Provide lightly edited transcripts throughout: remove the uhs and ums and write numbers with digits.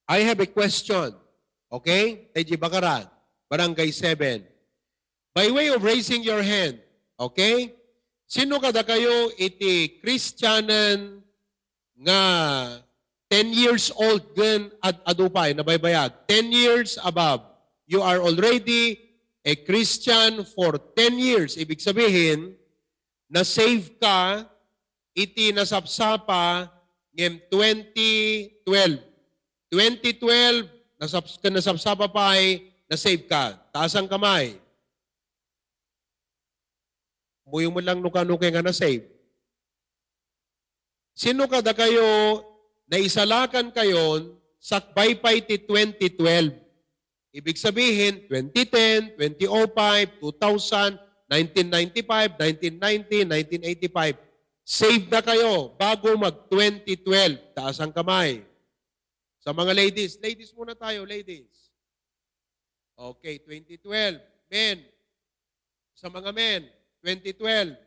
I have a question. Okay? Teji Bakaran, Barangay 7. By way of raising your hand, okay? Sino kada kayo iti Christianan nga 10 years old gan at adupay na baybayag? 10 years above. You are already a Christian for 10 years. Ibig sabihin, na-save ka iti nasapsapa ngem 2012. 2012, nasapsapa pa ay na-save ka. Taas ang kamay. Muyong mo lang nuka-nuka nga na-save. Sino kada kayo na isalakan kayo sakbaypay ti 2012? Ibig sabihin, 2010, 2005, 2000, 1995, 1990, 1985. Save na kayo bago mag-2012. Taas ang kamay. Sa mga ladies. Ladies muna tayo, ladies. Okay, 2012. Men. Sa mga men, 2012.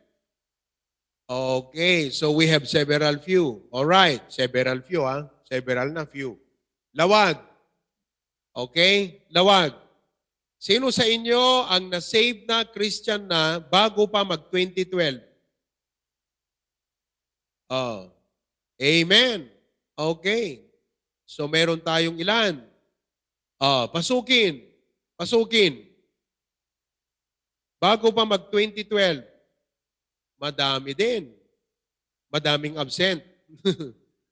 Okay, so we have several few. All right, several few, ha? Several na few. Lawag. Okay, lawag. Sino sa inyo ang na-save na Christian na bago pa mag-2012? Oh. Amen. Okay. So meron tayong ilan? Pasukin. Pasukin. Bago pa mag-2012, madami din. Madaming absent.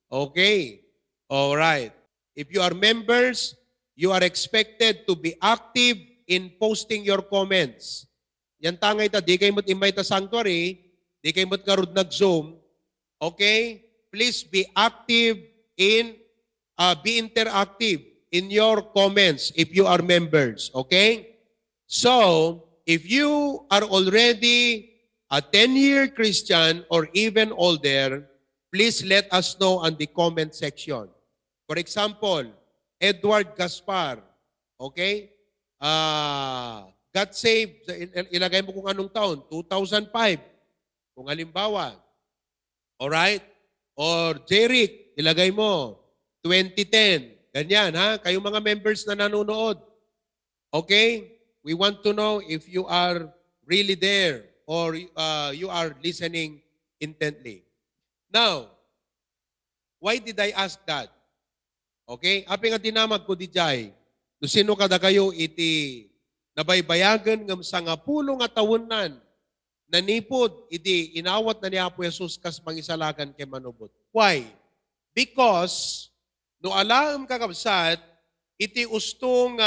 Okay. All right. If you are members, you are expected to be active in posting your comments. Yan tangay ta, di kayo imay ta sanctuary, di kayo karud nag-Zoom. Okay? Please be active in, be interactive in your comments if you are members. Okay? So, if you are already a 10-year Christian or even older, please let us know on the comment section. For example, Edward Gaspar, okay? Got saved, ilagay mo kung anong taon, 2005, kung halimbawa. Alright? Or Jeric, ilagay mo, 2010. Ganyan, ha? Kayong mga members na nanonood. Okay? We want to know if you are really there or you are listening intently. Now, why did I ask that? Okay? Api nga dinamag ko di jay. No sino kada kayo iti nabaybayagan ngam sa nga pulo nga tawunan nanipod iti inawat na ni Apo Jesus kas mangisalakan kay manubot. Why? Because no alam kakabsat iti ustong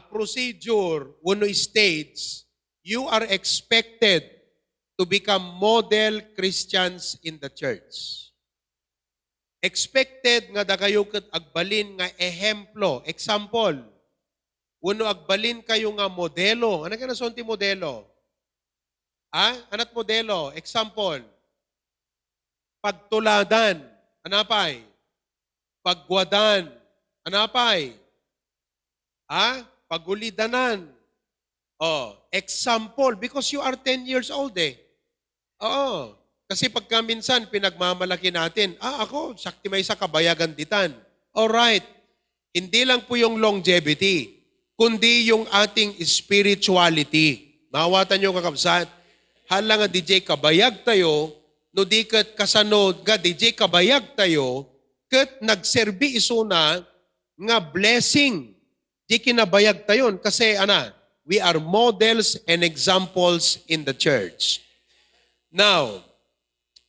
procedure uno stage, you are expected to become model Christians in the church. Expected nga da kayo ket agbalin nga ehemplo, example. Uno agbalin kayo nga modelo. Ano ka na sonti modelo? Anat modelo? Example. Pagtuladan. Anapay? Pagwadan. Anapay? Pagulidanan. Example. Because you are 10 years old eh. Oo. Kasi pagka minsan pinagmamalaki natin, ako, sakti may sa kabayagan ditan. Alright. Hindi lang po yung longevity, kundi yung ating spirituality. Mawatan nyo kakabsat. Hala nga DJ kabayag tayo, no di kat kasanod nga DJ kabayag tayo, kat nagserbi isuna nga blessing. Di kinabayag tayon kasi we are models and examples in the church. Now,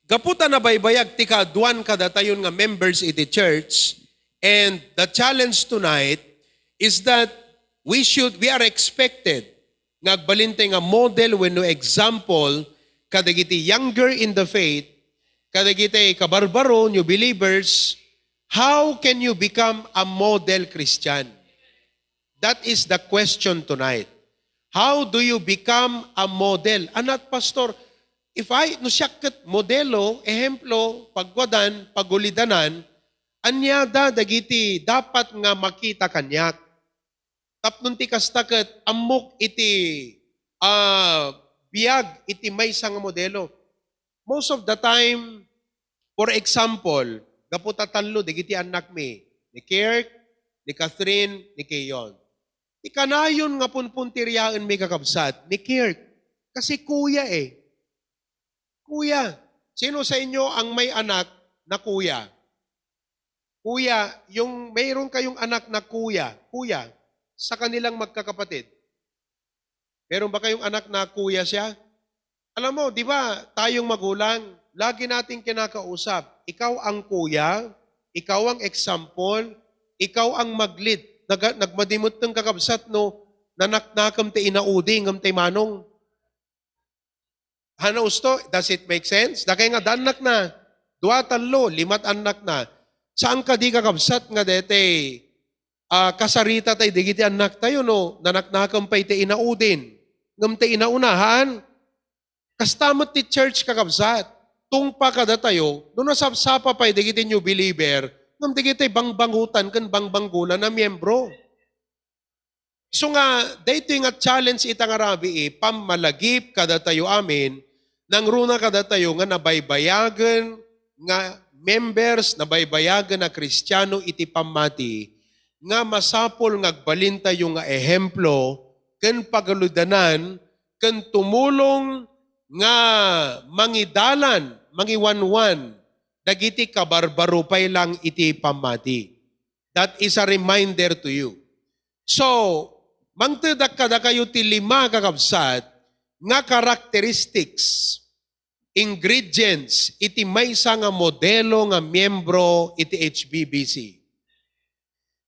gaputa na baybayag tika duan kada tayon nga members in the church, and the challenge tonight is that we are expected nga agbalintay nga model wenno example kadagiti younger in the faith, kadagiti kabarbaro, new believers. How can you become a model Christian? That is the question tonight. How do you become a model? Anat pastor, if no siyaket modelo, ehemplo, pagwadan, pagulidanan, anyada dagiti dapat nga makita kanyak. Tapnon ti kastaket amok iti biyag iti maysa nga modelo. Most of the time, for example, gaputa tanlo dagiti anak mi, ni Kirk, ni Catherine, ni Keyon. Ikanayon nga punpuntiryaan may kakabsat, ni Kirk. Kasi kuya eh. Kuya. Sino sa inyo ang may anak na kuya? Kuya, yung mayroon kayong anak na kuya, sa kanilang magkakapatid. Meron ba kayong anak na kuya siya? Alam mo, di ba, tayong magulang, lagi nating kinakausap, ikaw ang kuya, ikaw ang example, ikaw ang mag-lead. Nagmadimot ng kakabsat, no, nanaknakam te inaudi, ngam te manong. Hana usto, does it make sense? Dakay nga, danak na, 2, 3, 5 anak na. Saan ka di kakabsat nga dete, kasarita tayo, digiti anak tayo, no, nanaknakam pa ite inaudin. Ngam te inaunahan, kastamot ti church kakabsat, tungpa kada tayo, no nasapsapa pa digiti new believer, ngam digiti bangbangutan kan bangbanggulan na miyembro. So nga, dito nga challenge itang arabi pamalagip kada tayo amin, nang runa kada tayo nga nabaybayagan nga members, nabaybayagan na Kristiyano iti pamati, nga masapol ngagbalin tayo nga ehemplo, ken pagaludanan, ken tumulong nga mangidalan, mangiwanwan, dagiti kabarbaro pay lang iti pamati. That is a reminder to you. So, mangtedak kada kayo ti 5 kakabsat, nga characteristics, ingredients, iti maysa nga modelo nga miyembro iti HBBC.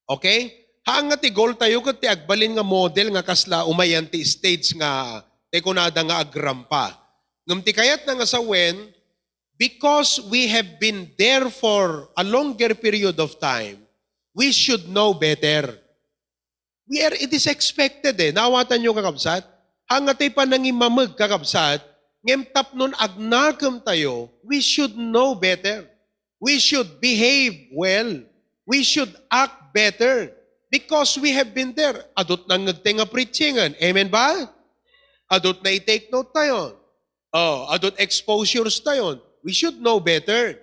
Okay? Haang nga ti goal tayo kat ti agbalin nga model nga kasla umayan ti stage nga te kunada nga agrampa. Ngam ti kayat na nga sa wen, because we have been there for a longer period of time, we should know better. It is expected eh. Nawatan nyo kakabsat? Hangatay pa nangimamag kakabsat, ngem tapnon agnakam tayo, we should know better. We should behave well. We should act better. Because we have been there. Adot nang nagtenga preachingan. Amen ba? Adot na i-take note tayo. Adot exposures tayo. We should know better.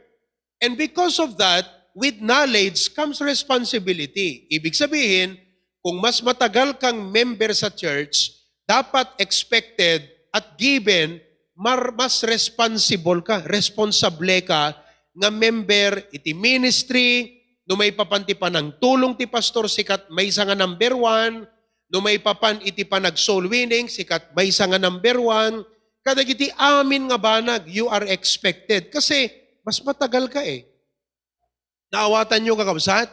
And because of that, with knowledge comes responsibility. Ibig sabihin, kung mas matagal kang member sa church, dapat expected at given, mas responsible ka, responsable ka nga member iti ministry, no may papan ti panang tulong ti pastor, sikat may isa nga number 1, no may papan iti panag soul winning, sikat may isa nga number 1, kadag iti amin nga banag, you are expected. Kasi mas matagal ka eh. Naawatan nyo kakabsat?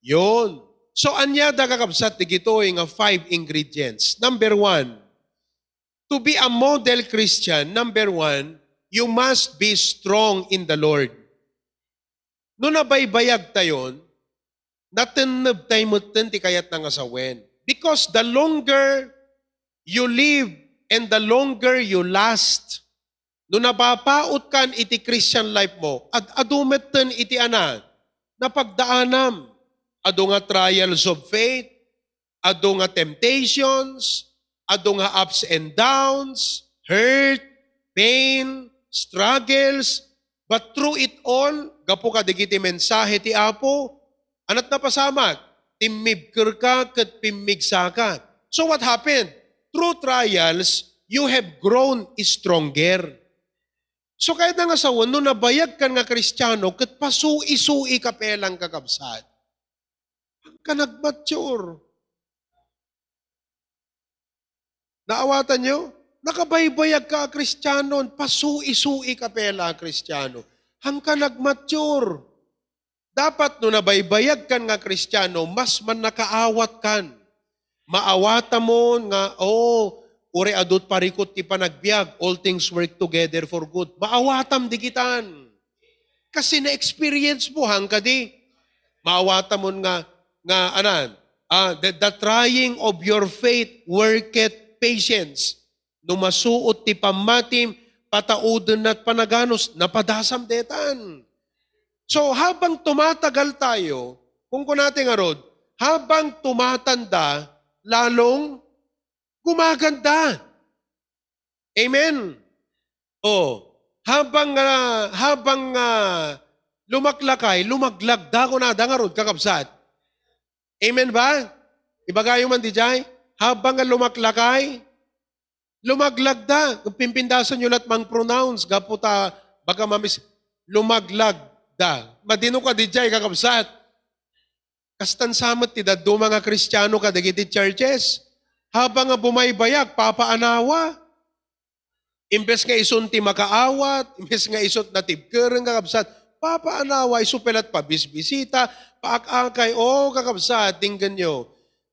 Yun. So, anyada kakabsat, digito nga 5 ingredients. Number 1, to be a model Christian, number 1, you must be strong in the Lord. No nabaybayag tayon, nateneb tayo mo ti kayat nga sawen. Because the longer you live and the longer you last, no nabapaot kan iti Christian life mo, adumetten iti napagdaanam. Ado nga trials of faith, ado nga temptations, ado nga ups and downs, hurt, pain, struggles, but through it all, gapo ka digiti mensahe ti Apo, anat napasamak, timmibker ka ket pimmigsa ka. So what happened? Through trials, you have grown stronger. So kahit nga sa no nabayag ka nga Kristiyano, ket pasui-sui ka pelang kakabsat, ka nag-mature. Naawatan nyo? Nakabaybayag ka Kristiyano, pasui-sui ka pela Kristiyano. Hang ka nag-mature. Dapat no nabaybayag kan nga Kristiyano, mas man nakaawat kan. Maawata mo nga, ure adot parikot ti panagbiag, all things work together for good. Maawatam di kitan. Kasi na-experience mo hang ka di. Maawata mo nga the trying of your faith worketh patience. Numasuot ti pamatim, patauden at panaganos, napadasam detan. So habang tumatagal tayo, kung natin arod, habang tumatanda, lalong gumaganda. Amen. Habang lumaklakay, lumaglag, dako na, dangarod, kakabsat, Amen ba? Ibagayo man di jay, habang nga lumaklakay, lumaglag da. Kung pimpindasan nyo lahat mang pronounce, gaputa, baga mamis, lumaglag da. Madino ka di jay, kakabsat. Kastan samat ti daddo mga Kristiyano ka dagiti churches. Habang nga bumaybayag, papaanawa. Imbes nga isunti makaawat, imbes nga isut na tibkereng kakabsat, papaanawa, isupelat pa bisbisita, paakakay, kakabsat, tinggan nyo,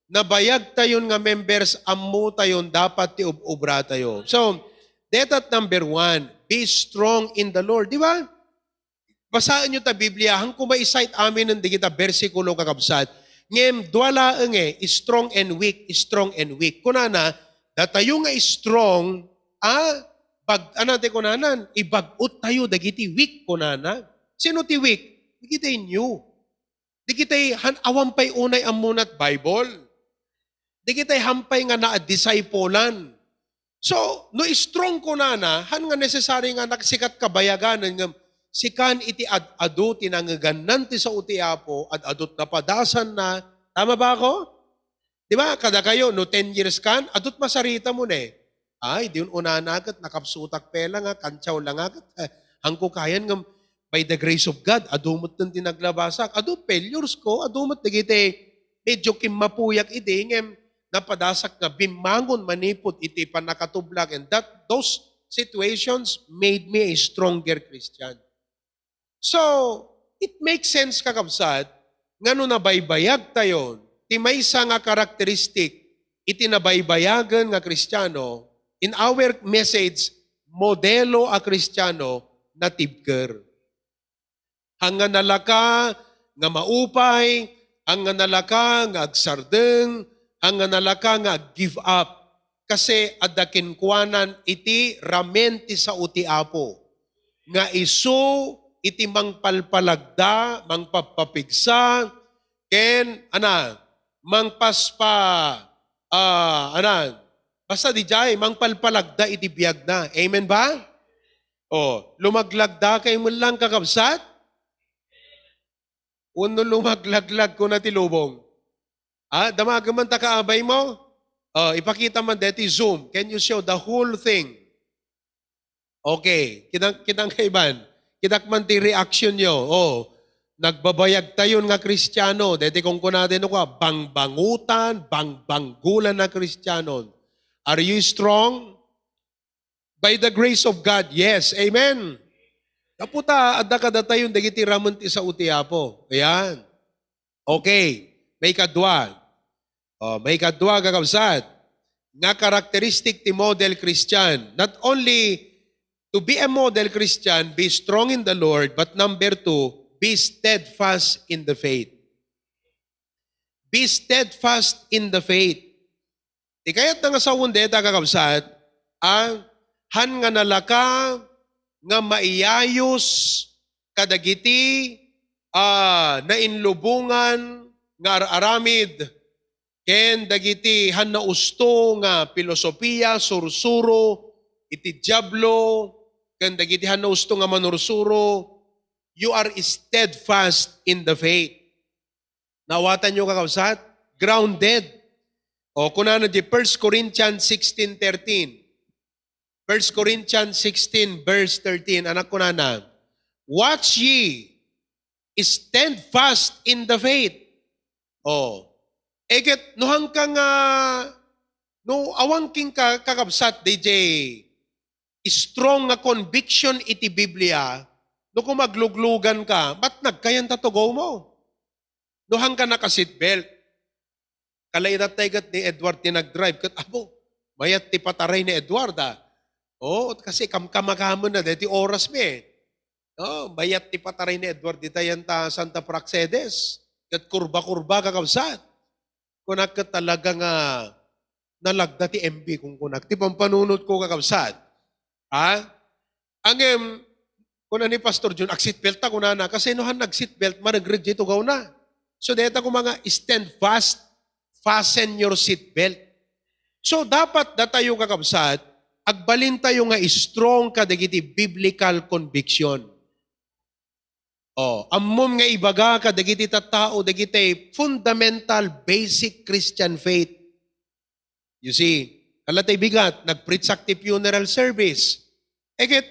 nabayag tayon nga members, ammo tayon, dapat ti ubra tayo. So, that number 1, be strong in the Lord. Di ba? Basaan nyo ta Biblia, hang kumai-cite amin ng digita versikulo kakabsat, ngem dwala strong and weak, strong and weak. Kunana, datayo nga strong, kunanan, ibagot tayo, dagiti weak kunana. Sino ti weak? Dagiti new. Dagiti awampay unay amunat Bible. Dagiti hampay nga na-disciplean. So, no strong kunana, han nga necessary nga naksikat kabayaganan nga sikan iti ad-adu tinangganan ti sa utiapo ad-adut na padasan na. Tama ba ako? Di ba? Kada kayo, no 10 years kan, adut masarita mo na eh. Ay, di yun unanagat, nakapsutak pela nga, kantsaw lang agat. Hangko kayan nga, by the grace of God, adumot ng tinaglabasak. Adu, failures ko, adumot nagiti, medyo kimapuyak iti, ngem, napadasak nga, bimangon, manipot, iti panakatublag. And those situations made me a stronger Christian. So, it makes sense kakabsat, nga no nabaybayag tayo, ti maysa nga karakteristik, iti nabaybayagan nga Kristiyano, in our message, modelo a Kristiyano na tibker. Hanga nalaka nga maupay, hanga nalaka nga agsardeng, hanga nalaka nga give up. Kasi adakin kuanan iti ramenti sa utiapo. Nga isu iti mangpalpalagda, mangpapapigsa, ken mangpaspa, basta di jay, mangpalpalagda iti biyag na. Amen ba? Lumaglagda kay mo lang kakabsat? Uno lumaglaglag ko na tilubong. Damagaman ta kaabay mo? Ipakita man deti Zoom. Can you show the whole thing? Okay. Kitang kaiban. Kitak man ti reaction nyo. Nagbabayag tayon nga Kristiyano. Deti kung kunatin ako, bangbangutan, bangbanggulan na Kristiyano. Are you strong? By the grace of God, yes. Amen. Kaputa, adda kada tayo dagiti ramon ti sa utiapo. Ayan. Okay. May kadwa. May kadwa kakabsat. Nga karakteristik ti model Christian. Not only to be a model Christian, be strong in the Lord, but number 2, be steadfast in the faith. Be steadfast in the faith. Ikayat nga sa wundeta kakabsat, han nga nalaka, nga maiyayos, kadagiti, na inlubungan, nga aramid, ken dagiti han na usto, nga filosofiya, sursuro, iti diablo, ken dagiti han na usto nga manursuro, you are steadfast in the faith. Nawatan nyo kakabsat? Grounded. Kunana di 1 Corinthians 16:13. 1 Corinthians 16 verse 13. Anak kunana. Watch ye, stand fast in the faith. Eget, nuhang ka nga, no awangking kakabsat, DJ, strong nga conviction iti Biblia, no kung magluglugan ka, ba't nagkayan tatugaw mo? Nuhang ka naka-seatbelt. Kalairat taygat ni Edward tinag-drive. Mayat ti pataray ni Edward kasi kamakahamon na deti oras me. Mayat ti pataray ni Edward di tayan ta Santa Praxedes. Kat kurba-kurba kakabsat. Kunak ka talaga nga nalagda ti MB kung kunak. Ti pampanunod ko kakabsat. Kunan ni Pastor Jun, ag-seatbelt ta kunana. Kasi nohan nag-seatbelt, marag-reject gaw na. So deta ko mga stand fast, fasten your seatbelt. So dapat datayo kakabsat, agbalin tayo nga strong kadagiti biblical conviction. Ammom nga ibaga ka, dagiti tattao, dagiti fundamental, basic Christian faith. You see, kalatay bigat, nag-preach active funeral service. Ekit,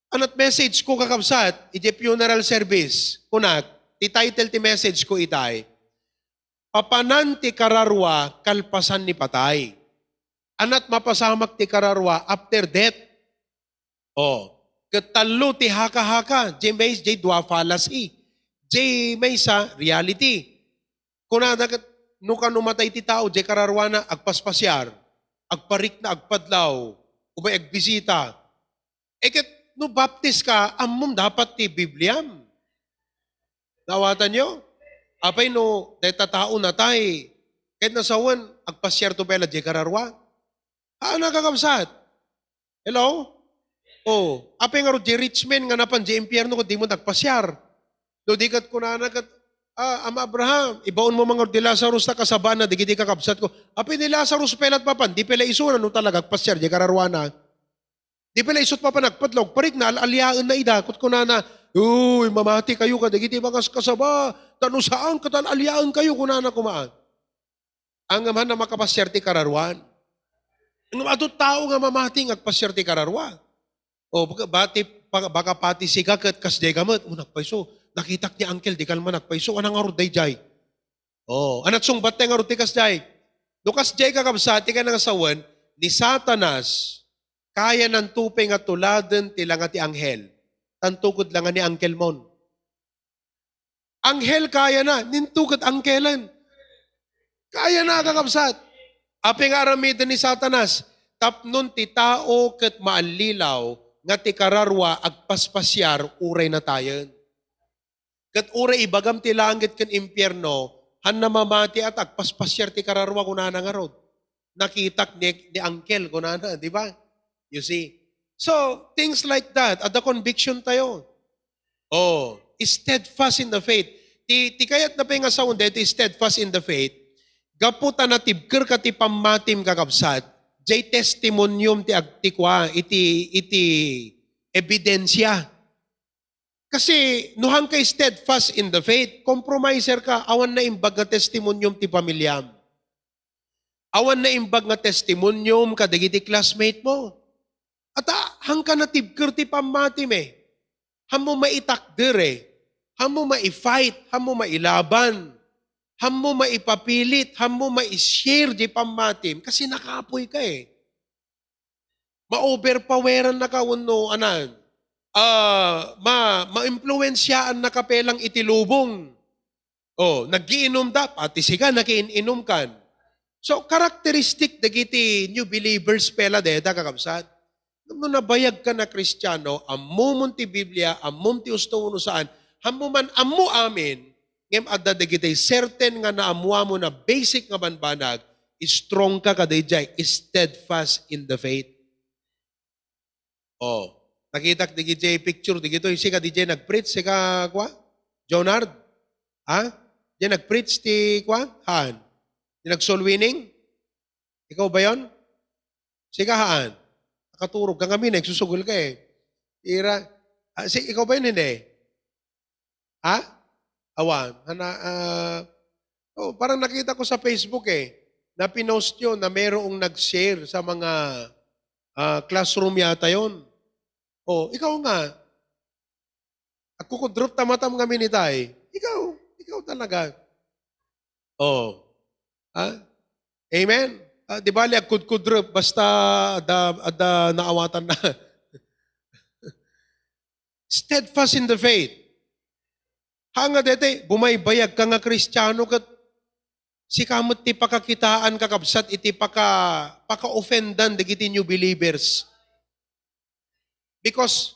anat message ko kakabsat, iti funeral service, kunat, ti title ti message ko itay, papanan ti kararwa, kalpasan ni patay. Anat mapasamak ti kararwa after death. Katalo ti haka-haka, jay may jay dua fallacy. Jay may sa reality. Kunada no ka numatay ti tao, jay kararwa na agpaspasyar, agparik na agpadlaw, ubay agbisita. Eket no baptist ka, ammom dapat ti Bibliam. Nawatan nyo? Apay no, dahil tatao na tay, kahit nasawan, agpasyar to pela jay kararwa. Nakakabsat? Hello? Apay nga ro di rich man nga napan di impyerno ko di mo nagpasyar. Do di kat kunana kat Ama Abraham, ibaon mo mga di Lazarus na kasabana, di giti kakabsat ko. Apay ni Lazarus pelat papan, di pala isura no talaga pasyar di kararwana. Di pala isot papan nagpadlog, parik na alyaan na idakot kunana. Uy, mamati kayo ka, di giti mga kasaba, tano saan katan alyaan kayo kunana kumaan. Ang man na makapasyar ti kararwan. Ang adot tao nga mamati ngagpasyar ti kararwan. Baka pati si kakat kasday gamot. Nagpaiso. Nakitak ni uncle, di kalma nagpaiso. Anang arod day jay? Anat sungbat tayo arod ti kasday. No kasday kakabsati ka ng asawan, ni Satanas, kaya ng tuping at tuladan tila nga ti anghel. Tantukod lang nga ni uncle mon. Anghel kaya na, nintukod angkelan. Kaya na kakabsat. Aping aramidan ni Satanas, tapnon ti tao ket maalilaw, nga ti kararwa agpaspasyar uray na tayon. Kat uray ibagam ti langit ken impyerno, han namamati at agpaspasyar ti kararwa kunana nga rod. Nakitak ni angkel kunana, di ba? You see? So, things like that, at the conviction tayo. Steadfast in the faith. Ti kayat na pingasawon dito, steadfast in the faith, gaputa na tibker ka ti pamatim kakabsat, jay testimonium ti agtikwa, iti ebidensya. Kasi nuhang kay steadfast in the faith, compromiser ka, awan na imbag nga testimonium ti pamilyam. Awan na imbag nga testimonium kadagiti classmate mo. At hang ka natibker ti pamatim Ham mo maitakder Ham mo maifight, ham mo mailaban. Ham mo maipapilit, ham mo maishare di pamatim kasi nakapoy ka Ma-overpoweran na ka no anan. Ma-impluensyaan na kapelang itilubong. Nagiinom da, pati siga nakiinom kan. So, characteristic dagiti new believers pela da kakabsat. Nung nabayag ka na Kristiyano, ammumon ti Biblia, ammum ti usto no saan, hammo man ammo amin, ngem adda dagiti certain nga naamuha mo na basic nga banbanag, strong ka kadayjay, steadfast in the faith. Nakitak digiti picture digito, si ka DJ nag-preach, si ka kwa? Jonard? Di nag-preach ti kwa? Haan? Di nag-soul winning? Ikaw ba yon? Si ka haan? Nakaturog ka kami, nagsusugol ka Ira. Ikaw ba yun hindi? Awan. Parang nakita ko sa Facebook na pinost yun na mayroong nag-share sa mga classroom yata yun. Ikaw nga. At kukudrop tamatam kami ni Tay. Ikaw talaga. Amen? Di bali, agkudrop, basta ada naawatan na. Steadfast in the faith. Hanga dete, bumaybayag ka nga Kristiyano kat si kamot ti pakakitaan kakabsat iti paka-offendan dagiti new believers. Because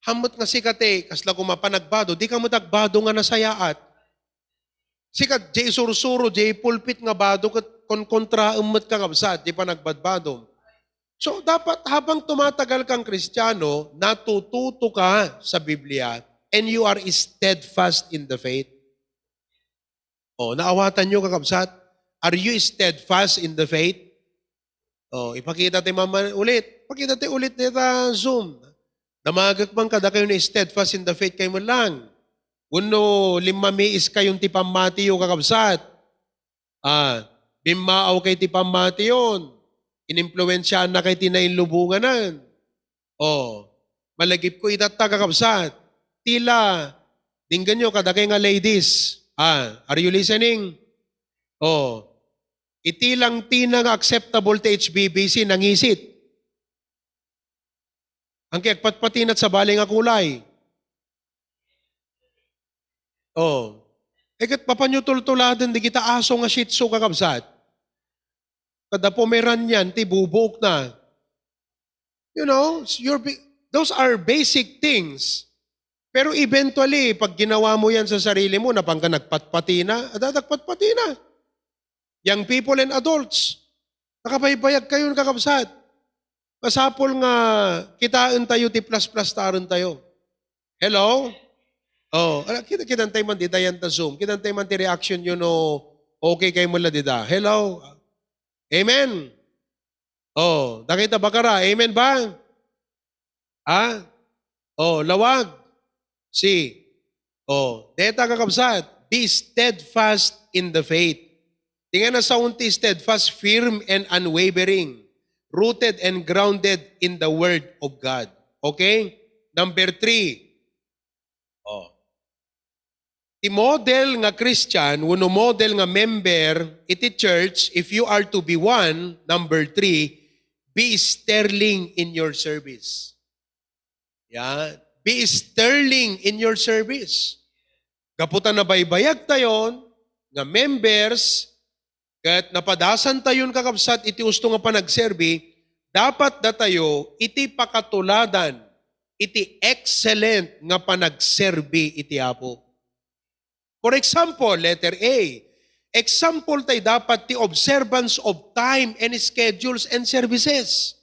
hamot nga sikate, kasla kumapanagbado, di ka mo tagbado nga nasayaat. Sikat, jay sursuro, jay pulpit nga bado kat kontra umot kakabsat, di pa nagbadbado. So, dapat habang tumatagal kang Kristiyano, natututo ka sa Biblia and you are steadfast in the faith. Naawatan nyo kakabsat? Are you steadfast in the faith? Ipakita tayo mama ulit. Pakita tayo ulit nita Zoom. Namagak man kada kayo na steadfast in the faith kayo mo lang. Uno, limamiis kayong tipamati yung kakabsat. Bimaaw kay tipamati yun. Inimpluwensyaan na kay tinainlubunganan. Malagip ko itata kakabsat. Tila, dinggan nyo kada kayo nga ladies. Are you listening? Itilang tinang acceptable to HBBC nangisit. Ang kiyagpatpatinat sa baling nga kulay. Kat papanyutultuladan di kita aso nga shih tzu kakabsat. Kada Pomeranian, ti bubuk na. You know, those are basic things. Pero eventually, pag ginawa mo yan sa sarili mo, napang ka nagpatpati na, adadagpatpati na. Young people and adults, nakabaybayag kayo ng kakabsat. Masapol nga, kitaan tayo, ti plus-plus taron tayo. Hello? Kitantay man dita yan ta Zoom. Kitantay man ti reaction yun no, okay kayo mula dita. Hello? Amen? Nakita ba kara? Amen ba? Lawag. Deta kakabsat, be steadfast in the faith. Tingnan na sa unti steadfast, firm and unwavering. Rooted and grounded in the Word of God. Okay? Number 3. I-model nga Christian, wano model nga member, iti church, if you are to be one, number 3, be sterling in your service. Yan. Be sterling in your service. Kaputan na baybayag tayon, nga members, kat napadasan tayon kakabsat, iti usto nga panagserbi, dapat da tayo, iti pakatuladan, iti excellent nga panagserbi iti apo. For example, letter A, example tayo dapat ti observance of time and schedules and services.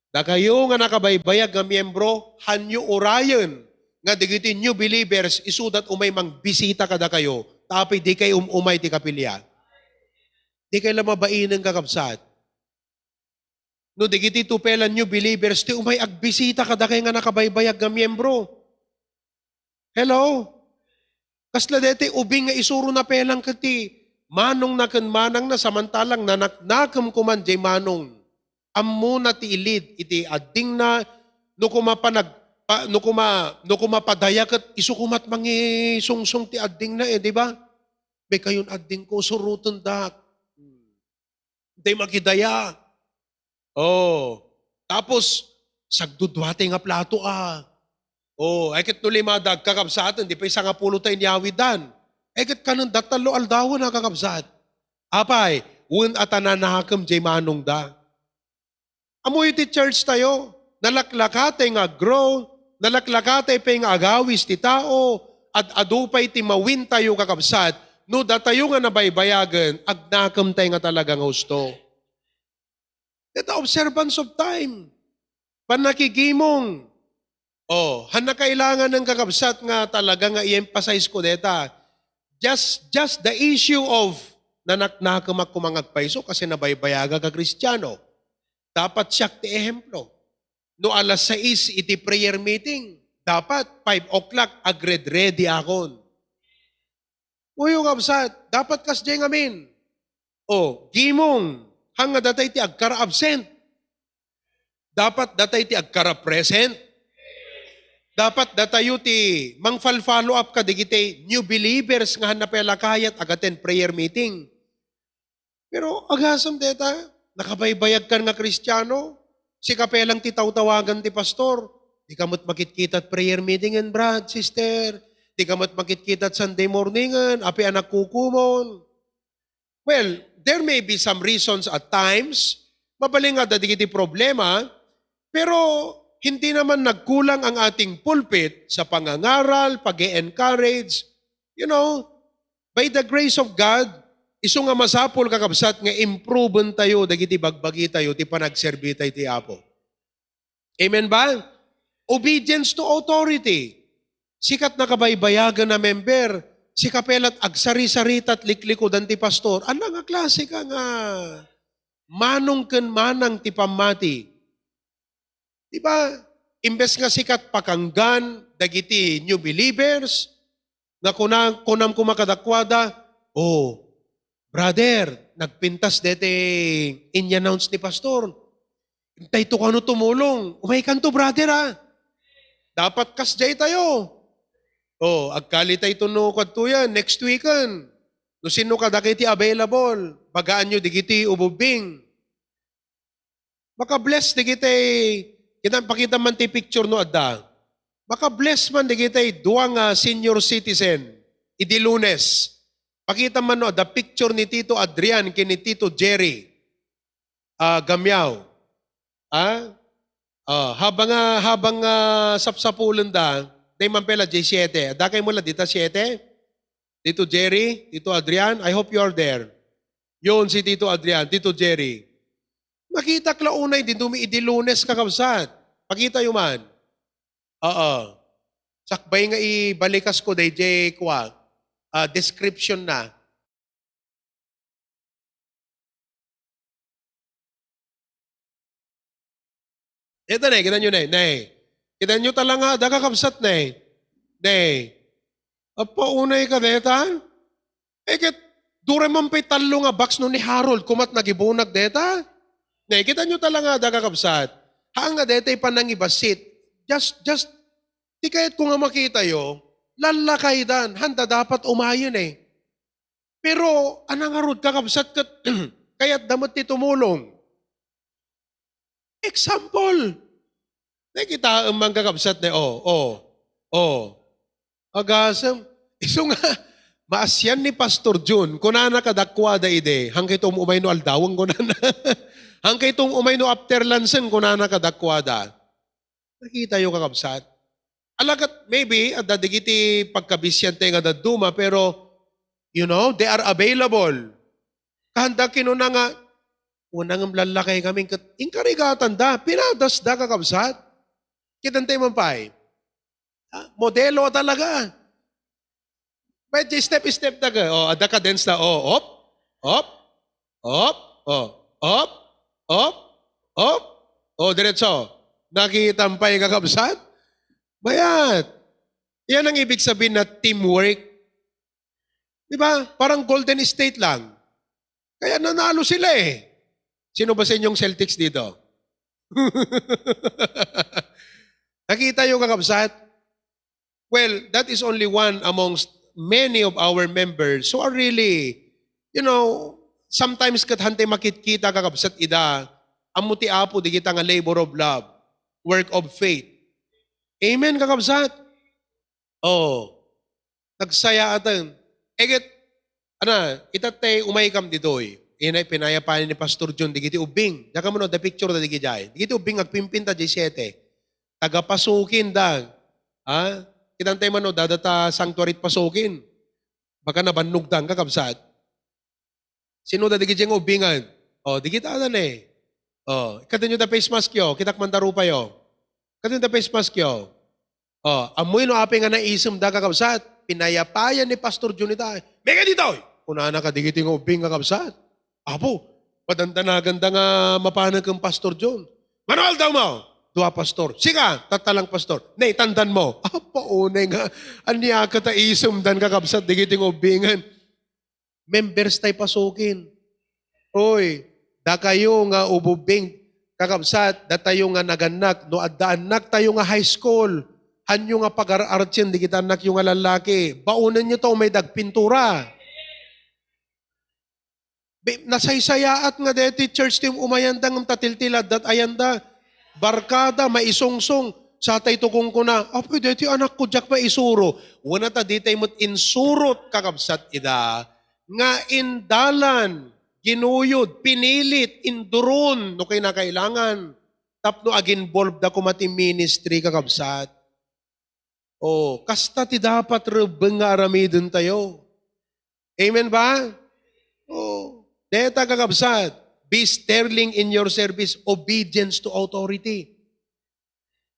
Da kayo nga nakabaybayag nga miyembro, hanyo orayon nga digiti new believers isudat umay mang bisita kada kayo, tapi di kayo umay ti kapilya. Di kayo lamabain ng kakabsat. No, digiti tupelan new believers, ti umay agbisita kada kayo nga nakabaybayag nga miyembro. Hello? Kasla dete ubing nga isuro na pelang kati, manong nakan manang na samantalang nanaknakam kuman jay manong. Ammo na ti ilid, iti adding na, no kumapadaya kat isukumat mangi sungsong ti adding na di ba? Be kayon adding ko, suruton dak. Di makidaya. Tapos, sagdudwate nga plato ay kat nulimadag kakabsatan, di pa isa nga pulo tayo niyawidan. Kat kanang datalo aldawan na kakabsat. Apay, un atananahakam jay manong da. Amoy ti church tayo, nalaklakate nga grow, nalaklakate pa nga agawis ti tao, at adupay ti mawin tayo kakabsat, no datayo nga nabaybayagan, agnakam tayo nga talagang gusto. Ito observance of time. Panakigimong. Hana kailangan ng kakabsat nga talaga nga i-emphasize ko deta. Just the issue of nanaknakamak kumangagpaiso kasi nabaybayaga ka Kristiyano. Dapat siya ti ehemplo. No alas 6 iti prayer meeting, dapat 5 o'clock agred ready akon. Uyo kabsat, dapat kas diyeng amin. Gimong, hanga datay ti agkara absent. Dapat datay ti agkara present. Dapat datayo ti mang-follow up ka digiti new believers nga hanapela kayat agaten prayer meeting. Pero agasam deta, nakabaybayag ka nga Kristiyano, si kapelang ti tawtawagan ti pastor, di kamot makitkitat prayer meeting and brad, sister, di kamot makitkitat Sunday morningan, api anak kukumon. Well, there may be some reasons at times, mabaling nga digiti problema, pero hindi naman nagkulang ang ating pulpit sa pangangaral, pag-encourage. You know, by the grace of God, iso nga masapol kakabsat nga improven tayo, dagiti bagbagi tayo, ti panagserbi tayo ti Apo. Amen ba? Obedience to authority. Sikat na kabaybayagan na member, si kapelat agsari-saritat liklikodan ti pastor, nga klase ka nga manong ken manang ti pamati. Diba? imbes nga sikat pakanggan, dagiti new believers, nga kunam kumakadakwada, oh, brother, nagpintas dete in-announce ni pastor. Hintay to kano tumulong. Umay kanto, brother, ha? Dapat kasjay tayo. Oh, agkalitay to no kadto yan, next weekend. No sino kadakiti available, bagaan nyo digiti ububing. Baka bless digiti, pakita man ti picture no adda. Baka bless man digiti duwang senior citizen, idi Lunes. Pakita man no, the picture ni Tito Adrian kini Tito Jerry Gamyaw. Habang sapsapulan da, day man pela J7. Adakay mo la dita 7. Tito Jerry, Tito Adrian, I hope you are there. Yun si Tito Adrian, Tito Jerry. Makita klaunay din dumi idi Lunes kakabsat. Pakita yung man. Oo. Sakbay nga ibalikas ko day J kwa. Description na. Ito na, kita nyo na. Kita nyo talaga, kakabsat na. Apa unay ka deta? Ket dure man pay talo nga box no ni Harold kumat nagibunag deta. Kita nyo talaga kakabsat. Hanga deta panang ibasit. Just di kahit kung nga makita yo, lalakay dan, handa dapat umayon eh. Pero anang harod kakabsat kat kaya't damat ti tumulong. Example. Nakita ang mga kakabsat na, agasam. Iso nga, maasyan ni Pastor Jun, kunana kadakwada ide, hangkay itong umay no aldawang kunana. Hangkay itong umay no afterlansan, kunana kadakwada. Nakita yung kakabsat. Alagat, maybe, at dadigiti pagkabisyante nga daduma, pero, you know, they are available. Kahanda kinuna nga, unang lalakay kaming inkarigatan da, pinadas da kakabsat. Kitantay man pa'y. Modelo talaga. Medyo step-step daga. Ada ka dance na. Op. Diretso. Nakitampay kakabsat. Bayat. Yan ang ibig sabihin na teamwork. Di ba? Parang Golden State lang. Kaya nanalo sila eh. Sino ba sa inyong Celtics dito? Nakita yung kakabsat? Well, that is only one amongst many of our members who are really, you know, sometimes kathante makitkita kakabsat ida, amuti apo di kita nga labor of love, work of faith. Amen kakabsat? Nagsaya atan. Itatay umaykam ditoy. Inay pinayapan ni Pastor John, digiti ubing. Daka mo no, the picture na digiti jay. Digiti ubing, agpimpinta jay 7. Tagapasukin da. Kitantay man no, dadata sanctuary pasukin. Baka nabannog dang kakabsat. Sino da digiti yung ubingan? Digiti adan eh. Kata nyo da face mask yo, kitak mandaru pa yo. Kata nyo da face mask yo. Amoy no api nga naisam da kakabsat. Pinayapayan ni Pastor John ita. Mega dito! Kunana ka digiti yung ubing kakabsat. Apo, padantanagan da nga mapanag kang Pastor John. Manual daw mo! Dua pastor. Sika, tatalang pastor. Nay, tandan mo. Unay nga. Aniya ka ta isum dan kakabsat, digiting ubingan. Members tay pasukin. Oy, da kayo nga ububing kakabsat, da tayo nga naganak, no addaanak tayo nga high school. Hanyo nga pag-arartsin, di kita anak yung nga lalaki. Baunan nyo to, may dagpintura. Nasaysayaat nga deti church team umayandang tatiltilad dat ayanda. Barkada, maisungsong, sa tay tukong ko na, deti anak ko, jak maisuro. Wana ta, di tayo mo't insurot kakabsat ida, nga indalan, ginuyod, pinilit, induron, no kay nakailangan. Tapno ag-involved na kumati ministry kakabsat. Kasta ti dapat rebeng nga aramidin tayo. Amen ba? Deta kakabsat. Be sterling in your service, obedience to authority.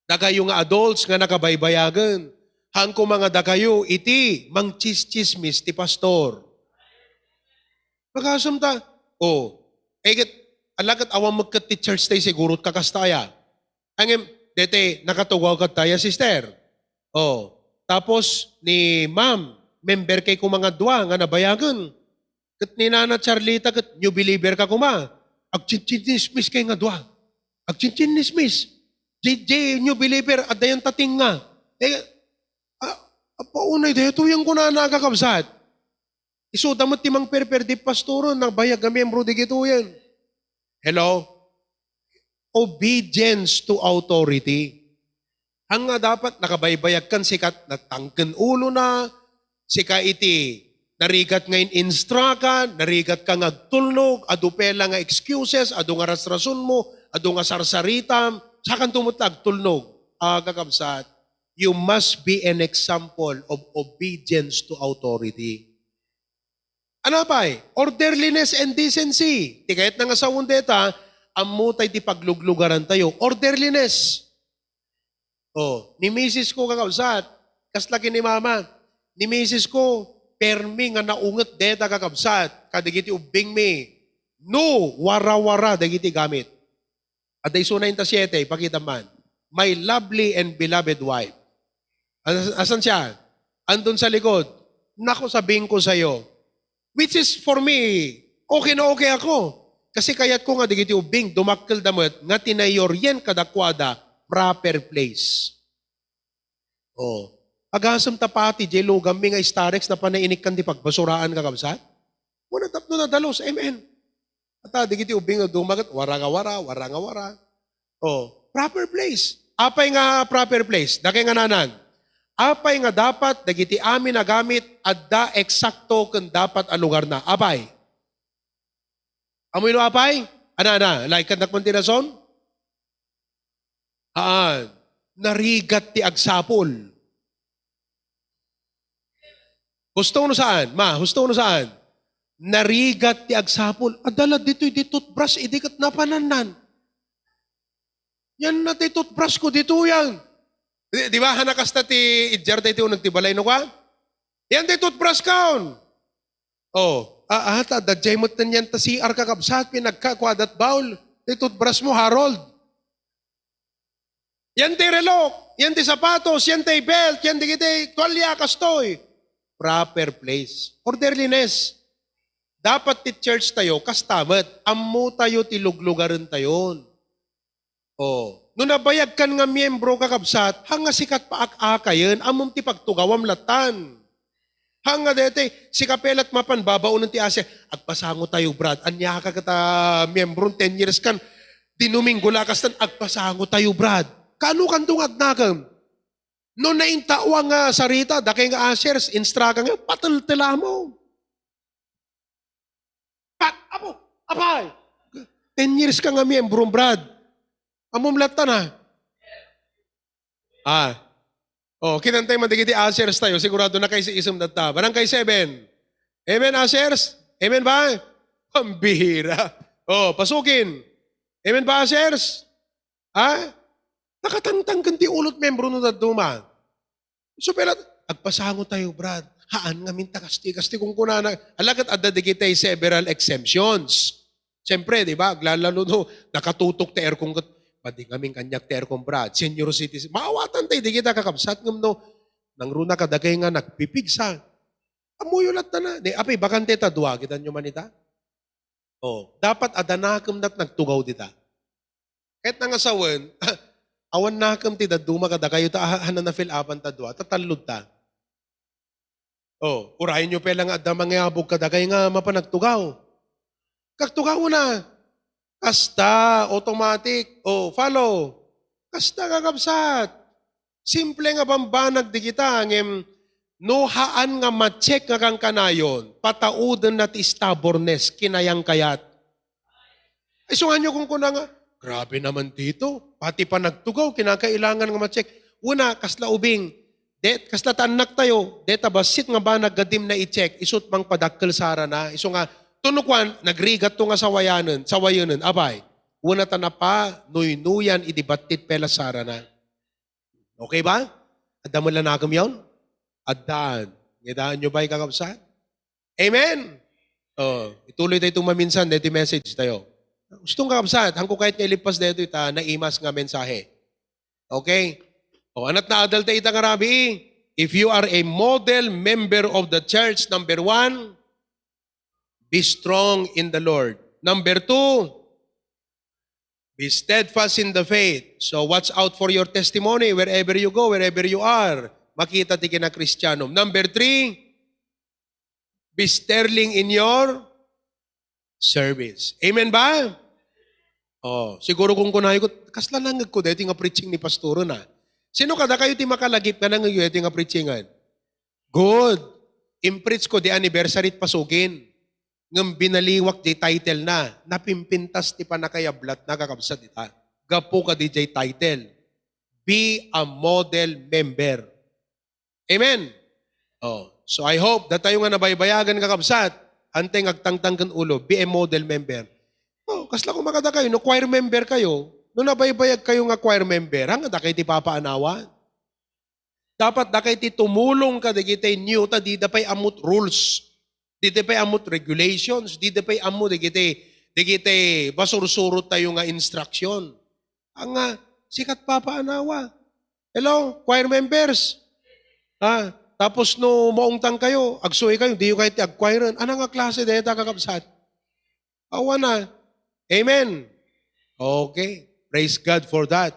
Dakayo nga adults nga nakabaybayagan. Hangko mga dakayo, iti, mang chis-chismis ti pastor. Magkasam ta. Alagat awang magkat ti church tayo sigurot kakastaya. Angem, dete, nakatugaw ka tayo, sister. Oh, tapos ni ma'am, member kay kung mga dua nga nabayagan. Kat ni Nana Charlita, kat new believer ka kuma. Ag chinchin-nismis kay nga dua. Ag chinchin-nismis. JJ, new believer, at dayan tating nga. Paunay, dito yung kuna nakakabsat. Iso, damot timang perper di pastoro, nagbayag ka membro di gito yan. Hello? Obedience to authority. Ang nga dapat nakabaybayag kan sikat natangken ulo na, sika iti narigat ngayon instra ka, narigat ka ngagtulnog, adu pela nga excuses, adu nga rasrason mo, adu nga sarsaritam, sakan tumutag tulnog. Kakabsat, you must be an example of obedience to authority. Ano pa orderliness and decency. Ti kahit nga sa undeta, amutay ti pagluglugaran tayo. Orderliness. Oh, ni Mrs. ko kakabsat, kaslaki ni Mama, ni Mrs. ko, permi nga naunget deta kakabsat, kadigiti ubing mi. No, wara-wara, dagiti gamit. At ay sunay ta 7, pakita man. My lovely and beloved wife. Asan siya? Andun sa likod. Nako, sabihin ko sa'yo. Which is for me, okay na okay ako. Kasi kayat ko nga digiti ubing, dumakkel damat, nga tinayoryen kadakwada, proper place. Oh. Agasam tapati, jelo, gami nga starex na panainik kan di pagbasuraan kakabsat. Wala tapno na dalos, amen. At digiti ubing, dumagat, wara nga wara. Oh. Proper place. Apay nga proper place, dakay nga nanan. Apay nga dapat, dagiti amin na gamit, adda eksakto kung dapat ang lugar na. Apay. Amoy no apay? Ana, like kandak man tinason? Narigat ti agsapol. Gusto no saan? Gusto no saan? Narigat ti agsapol. Adala dito'y di toothbrush, idikat na pananan. Yan na ti toothbrush ko, dito yan. Di ba, hanakas na ti idjar da iti nagtibalay no ka? Yan ti toothbrush kaon. Oh, dadjay mo tan yan ta CR kakabsat, pinagkakwadat baul. Ti toothbrush mo, Harold. Yan ti relok, yan ti sapatos, yan ti belt, yan ti tuwalya kastoy. Proper place. Orderliness. Dapat ti church tayo, kastamat. Ammo tayo ti luglugaran tayon. Oh, no nabayag kan nga miyembro kakabsat, hanga sikat pa akayen, amom ti pagtugawam latan. Hanga dete, si kapelat mapan babaunan ti ase, agpasango tayo brad, anya ka kata miyembro 10 years kan, dinuminggo lakas tan, agpasango tayo brad. Kano kan tungag nagam? No naintawa nga sarita, dakay nga asers, instraka nga, pataltila mo. Apay, 10 years ka nga miyembro brad. Amumlatan na. Kinantay mandigiti asers tayo. Sigurado na kayo sa isang data. Barangay 7. Amen, asers? Amen ba? Pambihira. Pasukin. Amen ba, asers? Nakatantang kanti ulot membro no daduma. So, pero, agpasango tayo, brad. Haan nga minta kasti kung kunana. Alagat adda digitay several exemptions. Siyempre, di ba? Aglalalo no, nakatutok ta aircon pati kaming kanyak ter kong brad, senior citizen. Maawatan tayo, di kita kakabsat ng no. Nang runa kadagay nga nagpipigsa. Amuyulat na. Di, apay, bakante ta, duwa, kita nyo manita? Dapat adanakam nat nagtugaw dita. Kahit nga sawan, awan nakam ti daduma kada kayo ta, hanan na fill upan ta duwa, tatalod ta. Urahin nyo pala nga adamang ngayabog kadagay nga mapanagtugaw. Kagtugaw na. Kasta, automatic, follow. Kasta kakabsat. Simple nga bambanag di kita, ngem, no haan nga ma-check nga kang kanayon, pataudan na ti stubbornness, kinayang kayat. Ay, sungan nyo kung kuna nga, grabe naman dito, pati pa nagtugaw, kinakailangan nga ma-check. Una, kasla ubing, kasla tanak tayo, deta basit nga ba nagadim na i-check, isut mang padakkel sara na, iso nga, tunukwan, nagrigat to nga sawayanan, abay, una ta na pa, nuy-nuyan, idibatit pela sara na. Okay ba? Adda mo lang nakam yun? Addaan. Ngedaan nyo ba'y kakabsat? Amen? Ituloy tayo itong maminsan, dito message tayo. Gustong kakabsat, hangko kahit nga ilipas dito ita, naimas nga mensahe. Okay? O, anat na adalta itang arabi, if you are a model member of the church, number 1, be strong in the Lord. Number 2, be steadfast in the faith. So watch out for your testimony wherever you go, wherever you are. Makita ti kina Kristiyanom. Number 3, be sterling in your service. Amen ba? Oh, siguro kung kunahay ko, kasla nangag ko dito nga preaching ni Pastoro na. Sino kada kayo ti makalagip na nangag dito nga preachingan? Good. Impreach ko di anniversary pasugin. Ngam binaliwak di title na. Napimpintas ti panakayablat na kakabsat ita. Gapo ka di jay title. Be a model member. Amen? Oh, so I hope that tayo nga nabaybayagan kakabsat. Anteng agtangtang kan ulo. Be a model member. Oh, kasla kung makata kayo, no choir member kayo, no nabaybayag kayo nga choir member, hanga da kayo ti papaanawan. Dapat da kayo ti tumulong ka, di kita new, ta di da pa'y amot rules, di da pa'y amot regulations, di da pa'y amot, di kita basursurot tayo nga instruction. Ang sikat papaanawa. Hello, choir members. Tapos no maungtang kayo, agsuy kayo, di kayo ti agchoiran. Anong nga klase dahil kakabsat? Awa na. Amen. Okay. Praise God for that.